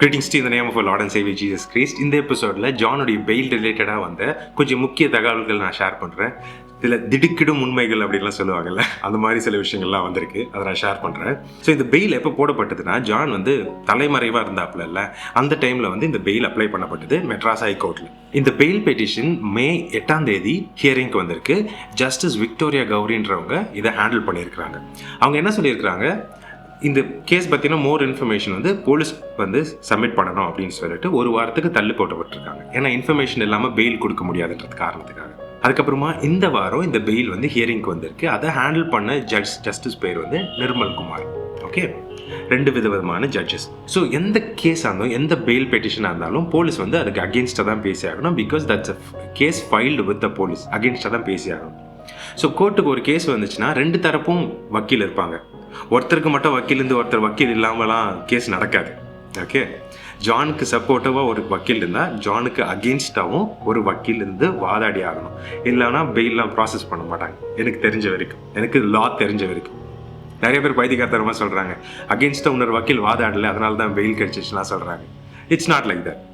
Greetings to in the name of our Lord and Savior Jesus Christ. இந்த எபிசோடில் ஜானுடைய fail ரிலேட்டடாக வந்த கொஞ்சம் முக்கிய தகவல்கள் நான் ஷேர் பண்ணுறேன். இதில் திடுக்கிடும் உண்மைகள் அப்படின்லாம் சொல்லுவாங்கல்ல, அந்த மாதிரி சில விஷயங்கள்லாம் வந்திருக்கு, அதை நான் ஷேர் பண்ணுறேன். ஸோ இந்த பெயில் எப்போ போடப்பட்டதுன்னா, ஜான் தலைமறைவாக இருந்தாப்புல அந்த டைமில் இந்த பெயில் அப்ளை பண்ணப்பட்டது மெட்ராஸ் ஹைகோர்ட்டில். இந்த பெயில் பெட்டிஷன் மே 8 ஹியரிங்க்கு வந்திருக்கு. ஜஸ்டிஸ் விக்டோரியா கௌரின்றவங்க இதை ஹேண்டில் பண்ணியிருக்கிறாங்க. அவங்க என்ன சொல்லியிருக்கிறாங்க, இந்த கேஸ் பற்றின மோர் இன்ஃபர்மேஷன் போலீஸ் சப்மிட் பண்ணணும் அப்படின்னு சொல்லிட்டு ஒரு வாரத்துக்கு தள்ளி போட்டப்பட்டிருக்காங்க. ஏன்னா இன்ஃபர்மேஷன் இல்லாமல் பெயில் கொடுக்க முடியாதுன்றது காரணத்துக்காக. அதுக்கப்புறமா இந்த வாரம் இந்த பெயில் ஹியரிங்க்கு வந்திருக்கு. அதை ஹேண்டில் பண்ண ஜஸ்டிஸ் பேர் நிர்மல் குமார். ஓகே, 2 விதமான ஜட்ஜஸ். ஸோ எந்த கேஸாக இருந்தாலும், எந்த பெயில் பெட்டிஷனாக இருந்தாலும் போலீஸ் அதுக்கு அகேன்ஸ்டாக தான் பேசி ஆகணும். Because that's a case filed with the police, அகேன்ஸ்டாக தான் பேசி ஆகணும். ஸோ கோர்ட்டுக்கு ஒரு கேஸ் வந்துச்சுன்னா 2 தரப்பும் வக்கீல் இருப்பாங்க. ஒருத்தருக்கு மட்டும் வக்கீல் ஒருத்தர் வக்கீல் இல்லாமலாம் கேஸ் நடக்காது. ஓகே, ஜானுக்கு சப்போர்ட்டிவாக ஒரு வக்கீல் இருந்தால் ஜானுக்கு அகெயின்ஸ்டாகவும் ஒரு வக்கீல் வாதாடி ஆகணும். இல்லைன்னா பெயிலாம் ப்ராசஸ் பண்ண மாட்டாங்க. எனக்கு தெரிஞ்ச வரைக்கும், எனக்கு லா தெரிஞ்ச வரைக்கும். நிறைய பேர் பைத்தியக்காரத்தனமாக சொல்கிறாங்க, அகெயின்ஸ்டாக இன்னொரு வக்கீல் வாதாடலை அதனால தான் பெயில் கிடைச்சிச்சுலாம் சொல்கிறாங்க. It's not like that.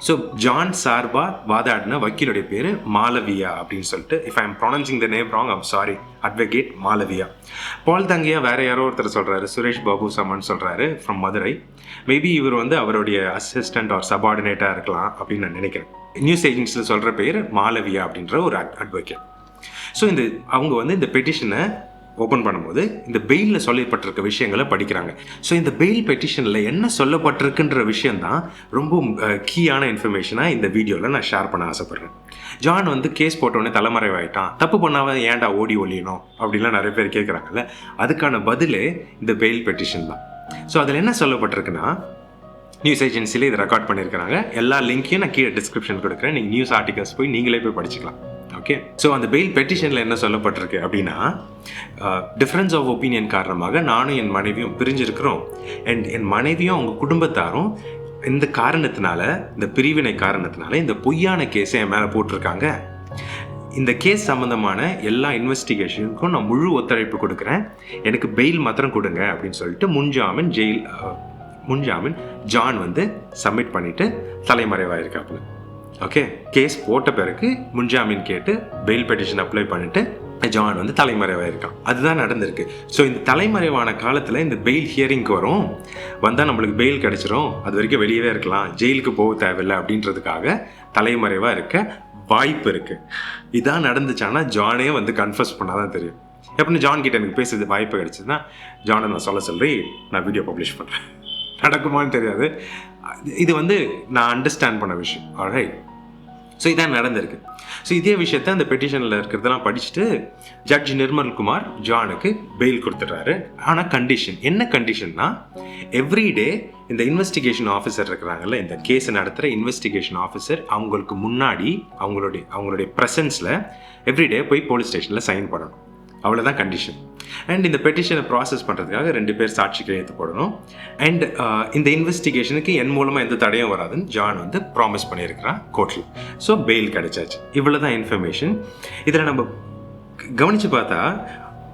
So John சார்பாக வாதாடின வக்கீலுடைய பேர் மாலவியா அப்படின்னு சொல்லிட்டு, if I am pronouncing the name wrong I'm sorry, advocate Malviya. Paul Thangiah வேற யாரோ ஒருத்தர் சொல்கிறாரு, சுரேஷ் பாபு சமன் சொல்கிறாரு ஃப்ரம் மதுரை. மேபி இவர் அவருடைய அசிஸ்டன்ட் ஆர் சபார்டினேட்டாக இருக்கலாம் அப்படின்னு நான் நினைக்கிறேன். நியூஸ் ஏஜென்சியில் சொல்கிற பேர் மாலவியா அப்படின்ற ஒரு அட்வொகேட். ஸோ அவங்க இந்த பெட்டிஷனை ஓப்பன் பண்ணும்போது இந்த பெயிலில் சொல்லப்பட்டிருக்க விஷயங்களை படிக்கிறாங்க. ஸோ இந்த பெயில் பெட்டிஷனில் என்ன சொல்லப்பட்டிருக்குன்ற விஷயந்தான் ரொம்ப கீயான இன்ஃபர்மேஷனாக இந்த வீடியோவில் நான் ஷேர் பண்ண ஆசைப்பட்றேன். ஜான் கேஸ் போட்டோடனே தலைமறைவாயிட்டான், தப்பு பண்ணாமல் ஏன்டா ஓடி ஒழியணும் அப்படின்லாம் நிறைய பேர் கேட்குறாங்கல்ல, அதுக்கான பதிலே இந்த பெயில் பெட்டிஷன் தான். ஸோ அதில் என்ன சொல்லப்பட்டிருக்குன்னா, நியூஸ் ஏஜென்சியில் இதை ரெக்கார்ட் பண்ணியிருக்கிறாங்க. எல்லா லிங்க்கையும் நான் கீழே டிஸ்கிரிப்ஷன் கொடுக்குறேன். நீங்கள் நியூஸ் ஆர்டிகல்ஸ் நீங்களே போய் படிச்சுக்கலாம். ஓகே, ஸோ அந்த பெயில் பெட்டிஷனில் என்ன சொல்லப்பட்டிருக்கு அப்படின்னா, டிஃப்ரென்ஸ் ஆஃப் ஒப்பீனியன் காரணமாக நானும் என் மனைவியும் பிரிஞ்சிருக்கிறோம். அண்ட் என் மனைவியும் அவங்க குடும்பத்தாரும் இந்த காரணத்தினால, இந்த பிரிவினை காரணத்தினால இந்த பொய்யான கேஸை என் மேலே போட்டிருக்காங்க. இந்த கேஸ் சம்மந்தமான எல்லா இன்வெஸ்டிகேஷனுக்கும் நான் முழு ஒத்துழைப்பு கொடுக்குறேன், எனக்கு பெயில் மாத்திரம் கொடுங்க அப்படின்னு சொல்லிட்டு முன்ஜாமீன் ஜான் சப்மிட் பண்ணிவிட்டு தலைமறைவாயிருக்காப்புல. ஓகே, கேஸ் போட்ட பிறகு முன்ஜாமீன் கேட்டு பெயில் பெட்டிஷன் அப்ளை பண்ணிட்டு ஜான் தலைமறைவாயிருக்கான். அதுதான் நடந்திருக்கு. ஸோ இந்த தலைமறைவான காலத்தில் இந்த பெயில் ஹியரிங்க்கு வந்தால் நம்மளுக்கு பெயில் கிடைச்சிரும், அது வரைக்கும் வெளியவே இருக்கலாம், ஜெயிலுக்கு போக தேவையில்லை அப்படின்றதுக்காக தலைமறைவாக இருக்க வாய்ப்பு இருக்குது. இதான் நடந்துச்சானா ஜானே கன்ஃபஸ் பண்ணாதான் தெரியும். எப்படின்னு ஜான் கிட்ட எனக்கு பேசுறது வாய்ப்பு கிடைச்சதுன்னா ஜானை நான் சொல்லி நான் வீடியோ பப்ளிஷ் பண்ணுறேன். நடக்குமான்னு தெரியாது. இது நான் அண்டர்ஸ்டாண்ட் பண்ண விஷயம். ஆல்ரைட், ஸோ இதான் நடந்திருக்கு. ஸோ இதே விஷயத்த அந்த பெட்டிஷனில் இருக்கிறதெல்லாம் படிச்சுட்டு ஜட்ஜ் நிர்மல் குமார் ஜானுக்கு பெயில் கொடுத்துட்றாரு. ஆனால் கண்டிஷன் என்ன கண்டிஷன்னா, எவ்ரிடே இந்த இன்வெஸ்டிகேஷன் ஆஃபீஸர் இருக்கிறாங்கல்ல, இந்த கேஸை நடத்துகிற இன்வெஸ்டிகேஷன் ஆஃபீஸர் அவங்களுக்கு முன்னாடி அவங்களுடைய ப்ரெசன்ஸில் எவ்ரிடே போய் போலீஸ் ஸ்டேஷனில் சைன் பண்ணணும். அவ்வளோதான் கண்டிஷன். அண்ட் இந்த பெட்டிஷனை ப்ராசஸ் பண்ணுறதுக்காக 2 பேர் சாட்சி கையெழுத்து போடணும். அண்ட் இந்த இன்வெஸ்டிகேஷனுக்கு என் மூலமாக எந்த தடையும் வராதுன்னு ஜான் ப்ராமிஸ் பண்ணியிருக்கிறான் கோர்ட்டில். ஸோ பெயில் கிடைச்சாச்சு. இவ்வளோ தான் இன்ஃபர்மேஷன். இதில் நம்ம கவனித்து பார்த்தா,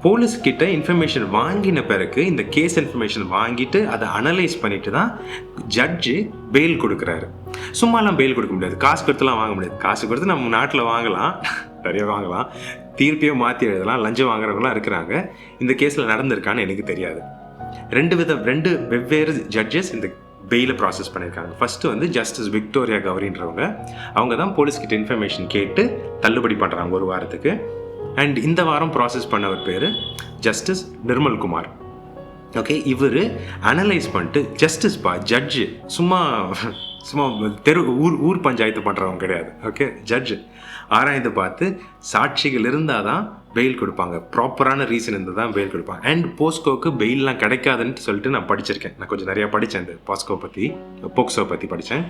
போலீஸ் கிட்ட இன்ஃபர்மேஷன் வாங்கின பிறகு, இந்த கேஸ் இன்ஃபர்மேஷன் வாங்கிட்டு அதை அனலைஸ் பண்ணிட்டு தான் ஜட்ஜு பெயில் கொடுக்குறாரு. சும்மாலாம் பெயில் கொடுக்க முடியாது, காசு கொடுத்துலாம் வாங்க முடியாது. காசு கொடுத்து நம்ம நாட்டில் வாங்கலாம், நிறைய வாங்கலாம், தீர்ப்பையோ மாற்றி எழுதலாம், லஞ்சம் வாங்குறவங்களாம் இருக்கிறாங்க. இந்த கேஸில் நடந்திருக்கான்னு எனக்கு தெரியாது. 2 வெவ்வேறு ஜட்ஜஸ் இந்த பெயிலை ப்ராசஸ் பண்ணியிருக்காங்க. ஃபஸ்ட்டு ஜஸ்டிஸ் விக்டோரியா கௌரின்றவங்க, அவங்க தான் போலீஸ்கிட்ட இன்ஃபர்மேஷன் கேட்டு தள்ளுபடி பண்ணுறாங்க ஒரு வாரத்துக்கு. அண்ட் இந்த வாரம் ப்ராசஸ் பண்ணவர் பேர் ஜஸ்டிஸ் நிர்மல் குமார். ஓகே, இவர் அனலைஸ் பண்ணிட்டு ஜட்ஜு சும்மா ஊர் பஞ்சாயத்து பண்ணுறவங்க கிடையாது. ஓகே, ஜட்ஜு ஆராய்ந்து பார்த்து சாட்சிகள் இருந்தால் தான் பெயில் கொடுப்பாங்க, ப்ராப்பரான ரீசன் இருந்தால் தான் பெயில் கொடுப்பாங்க. அண்ட் போஸ்கோக்கு பெயிலெலாம் கிடைக்காதுன்னு சொல்லிட்டு நான் படிச்சிருக்கேன். நான் கொஞ்சம் நிறையா படித்தேன், இந்த போக்சோ பற்றி படித்தேன்.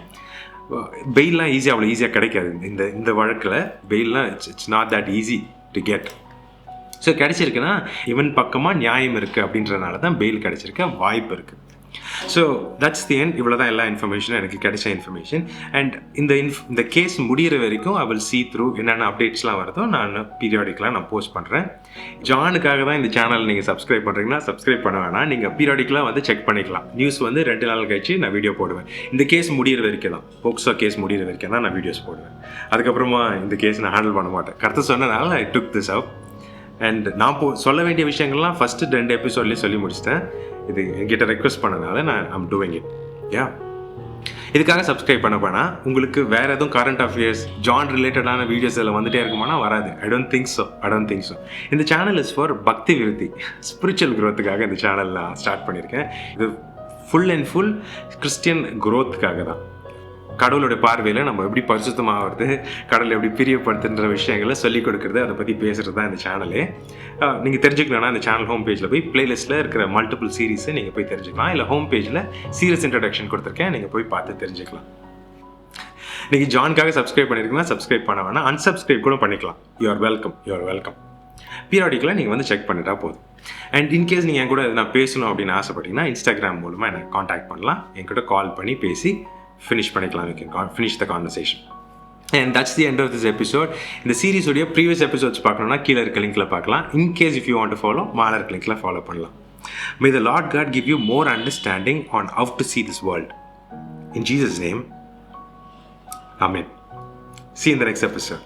பெயிலெலாம் அவ்வளோ ஈஸியாக கிடைக்காது. இந்த வழக்கில் பெயிலெலாம் it's not that easy to get. So கிடைச்சிருக்குன்னா இவன் பக்கமாக நியாயம் இருக்குது அப்படின்றனால தான் பெயில் கிடைச்சிருக்க வாய்ப்பு இருக்குது. So that's the end. இவ்வளோ தான் எல்லா இன்ஃபர்மேஷனும் எனக்கு கிடைச்ச இன்ஃபர்மேஷன். அண்ட் இந்த கேஸ் முடிகிற வரைக்கும் ஐ வில் see through என்னென்ன அப்டேட்ஸ்லாம் வருதோ நான் பீரியாடிக்கலாக நான் போஸ்ட் பண்ணுறேன். ஜானுக்காக தான் இந்த சேனல் நீங்கள் சப்ஸ்கிரைப் பண்ணுறீங்கன்னா சப்ஸ்கிரைப் பண்ண வேணாம், நீங்கள் பீரியாடிக்கலாக வந்து செக் பண்ணிக்கலாம். நியூஸ் வந்து 2 நாள் கழிச்சு நான் வீடியோ போடுவேன். இந்த கேஸ் முடிகிற வரைக்கும் தான், போக்சோ கேஸ் முடிகிற வரைக்கும் தான் நான் வீடியோஸ் போடுவேன். அதுக்கப்புறமா இந்த கேஸ் நான் ஹேண்டில் பண்ண மாட்டேன். கருத்து சொன்னனால ஐ டுக் திஸ் அப். அண்ட் நான் சொல்ல வேண்டிய விஷயங்கள்லாம் ஃபஸ்ட்டு 2 எபிசோட்லேயே சொல்லி முடிச்சிட்டேன். இது என்கிட்ட ரெக்வஸ்ட் பண்ணனால நான் ஐம் டூயிங் இட். இதுக்காக சப்ஸ்கிரைப் பண்ண வேணாம். உங்களுக்கு வேறு எதுவும் கரண்ட் அஃபேர்ஸ் ஜான் ரிலேட்டடான வீடியோஸ் இதில் வந்துட்டே இருக்குமானா வராது. I don't think so. இந்த சேனல் இஸ் ஃபார் பக்தி விருத்தி, ஸ்பிரிச்சுவல் க்ரோத்துக்காக இந்த சேனல் நான் ஸ்டார்ட் பண்ணியிருக்கேன். இது ஃபுல் அண்ட் ஃபுல் கிறிஸ்டியன் க்ரோத்துக்காக தான். கடவுளுடைய பார்வையில் நம்ம எப்படி பரிசுத்தமாகிறது, கடவுளை எப்படி பிரியப்படுத்துன்ற விஷயங்களை சொல்லிக் கொடுக்குறது, அதை பற்றி பேசுகிறது தான் இந்த சேனலே. நீங்கள் தெரிஞ்சுக்கணுன்னா இந்த சேனல் ஹோம் பேஜில் போய் பிளேலிஸ்ட்டில் இருக்கிற மல்டிபிள் சீரீஸை நீங்கள் போய் தெரிஞ்சுக்கலாம். இல்லை ஹோம் பேஜில் சீரியஸ் இன்ட்ரடக்ஷன் கொடுத்துருக்கேன், நீங்கள் போய் பார்த்து தெரிஞ்சுக்கலாம். நீங்கள் ஜானுக்காக சப்ஸ்கிரைப் பண்ணியிருக்கீங்கன்னா சப்ஸ்கிரைப் பண்ண வேணாம், அன்சப்ஸ்கிரைப் கூட பண்ணிக்கலாம். You are welcome. பீரியாடிக்கலாக நீங்கள் வந்து செக் பண்ணிட்டா போதும். அண்ட் இன்கேஸ் நீங்கள் என் கூட நான் பேசணும் அப்படின்னு ஆசைப்பட்டீங்கன்னா இன்ஸ்டாகிராம் மூலமாக என்னை காண்டாக்ட் பண்ணலாம். என்கிட்ட கால் பண்ணி பேசி ஃபினிஷ் பண்ணிக்கலாம். We can finish the conversation. And that's the end of this episode. இந்த சீரீஸ் உடைய ப்ரீவியஸ் எபிசோட்ஸ் பார்க்கணும்னா கீழே இருக்க லிங்க்ல பார்க்கலாம். In case if you want to follow, மேலே இருக்க லிங்க்ல ஃபாலோ பண்ணலாம். May the Lord God give you more understanding on how to see this world. In Jesus' name, Amen. See you in the next episode.